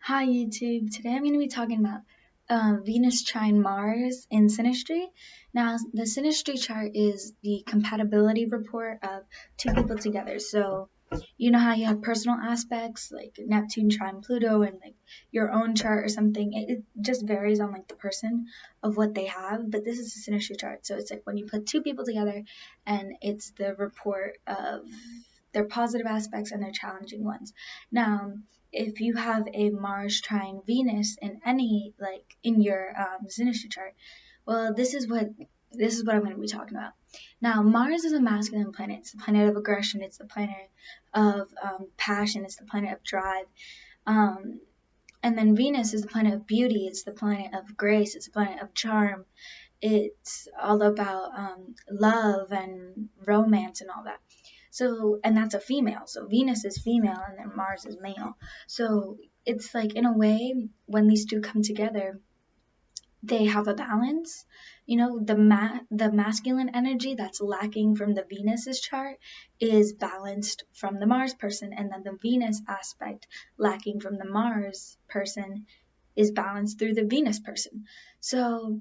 Hi YouTube. Today I'm going to be talking about Venus trine Mars in synastry. Now, the synastry chart is the compatibility report of two people together. So, you know how you have personal aspects like Neptune trine Pluto and like your own chart or something. It just varies on like the person of what they have. But this is a synastry chart. So it's like when you put two people together and it's the report of their positive aspects and their challenging ones. Now, if you have a Mars trine Venus in any like in your synastry chart, well, this is what I'm going to be talking about. Now, Mars is a masculine planet. It's the planet of aggression. It's the planet of passion. It's the planet of drive. Um, and then Venus is the planet of beauty. It's the planet of grace. It's the planet of charm. It's all about love and romance and all that. So, and that's a female. So Venus is female and then Mars is male. So it's like, in a way, when these two come together, they have a balance. You know, the masculine energy that's lacking from the Venus's chart is balanced from the Mars person, and then the Venus aspect lacking from the Mars person is balanced through the Venus person. So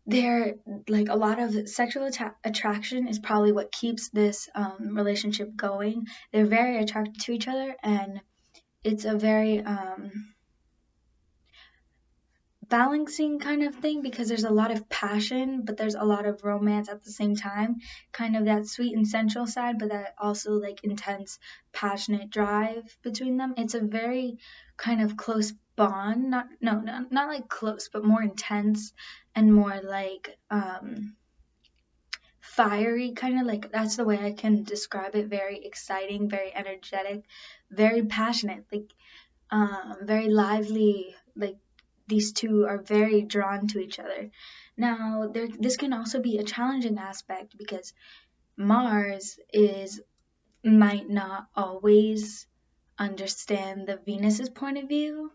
they're like, a lot of sexual attraction is probably what keeps this relationship going. They're very attracted to each other, and it's a very balancing kind of thing, because there's a lot of passion but there's a lot of romance at the same time, kind of that sweet and sensual side, but that also like intense passionate drive between them. It's a very kind of close bond, not like close, but more intense and more like fiery, kind of like, that's the way I can describe it. Very exciting, very energetic, very passionate, like very lively. Like, these two are very drawn to each other. Now, this can also be a challenging aspect because Mars is might not always understand the Venus's point of view,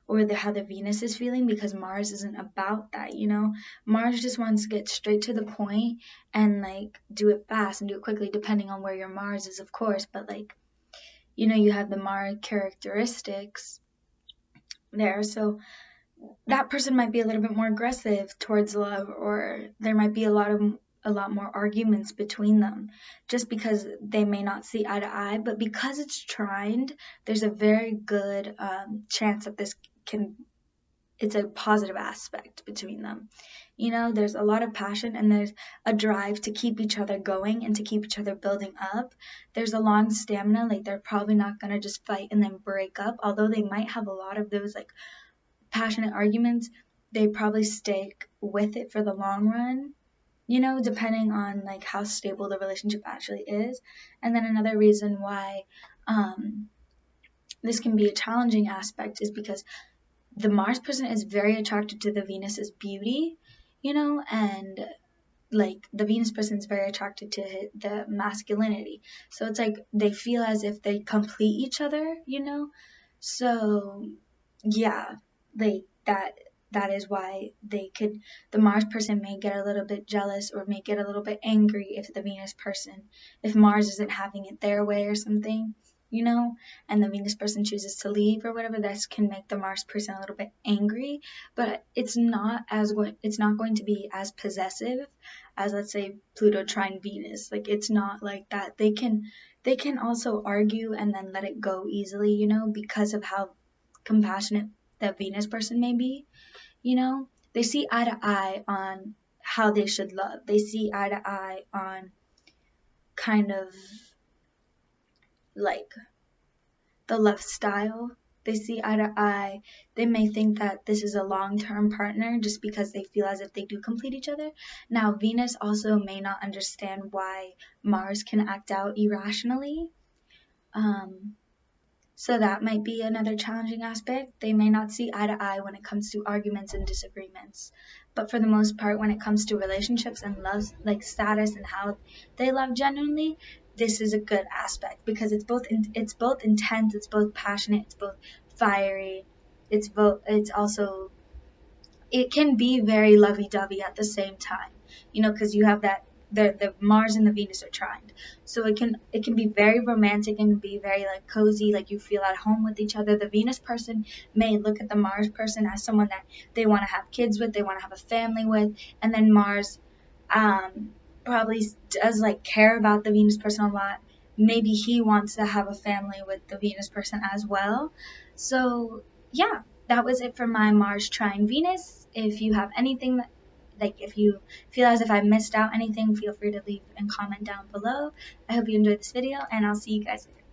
or how the Venus is feeling, because Mars isn't about that, you know? Mars just wants to get straight to the point and like do it fast and do it quickly, depending on where your Mars is, of course. But like, you know, you have the Mars characteristics there. So that person might be a little bit more aggressive towards love, or there might be a lot more arguments between them, just because they may not see eye to eye. But because it's trined, there's a very good chance that it's a positive aspect between them. You know, there's a lot of passion and there's a drive to keep each other going and to keep each other building up. There's a long stamina. Like, they're probably not going to just fight and then break up, although they might have a lot of those like passionate arguments. They probably stick with it for the long run, you know, depending on like how stable the relationship actually is. And then another reason why this can be a challenging aspect is because the Mars person is very attracted to the Venus's beauty, you know, and like the Venus person is very attracted to the masculinity. So it's like they feel as if they complete each other, you know. So yeah, like that is why the Mars person may get a little bit jealous or may get a little bit angry if Mars isn't having it their way or something, you know, and the Venus person chooses to leave or whatever. This can make the Mars person a little bit angry, but it's not going to be as possessive as, let's say, Pluto trine Venus. Like, it's not like that. They can also argue and then let it go easily, you know, because of how compassionate that Venus person may be, you know. They see eye to eye on how they should love. They see eye to eye on kind of like the love style. They see eye to eye. They may think that this is a long-term partner just because they feel as if they do complete each other. Now, Venus also may not understand why Mars can act out irrationally. So that might be another challenging aspect. They may not see eye to eye when it comes to arguments and disagreements. But for the most part, when it comes to relationships and love, like status and how they love genuinely, this is a good aspect because it's both intense, it's both passionate, it's both fiery, it's also, it can be very lovey-dovey at the same time, you know, because you have that the Mars and the Venus are trined. So it can be very romantic and be very like cozy, like you feel at home with each other. The Venus person may look at the Mars person as someone that they want to have kids with, they want to have a family with, and then Mars um, probably does like care about the Venus person a lot. Maybe he wants to have a family with the Venus person as well. So yeah, that was it for my Mars trine Venus. If you have anything that, like if you feel as if I missed out anything, feel free to leave and comment down below. I hope you enjoyed this video, and I'll see you guys later.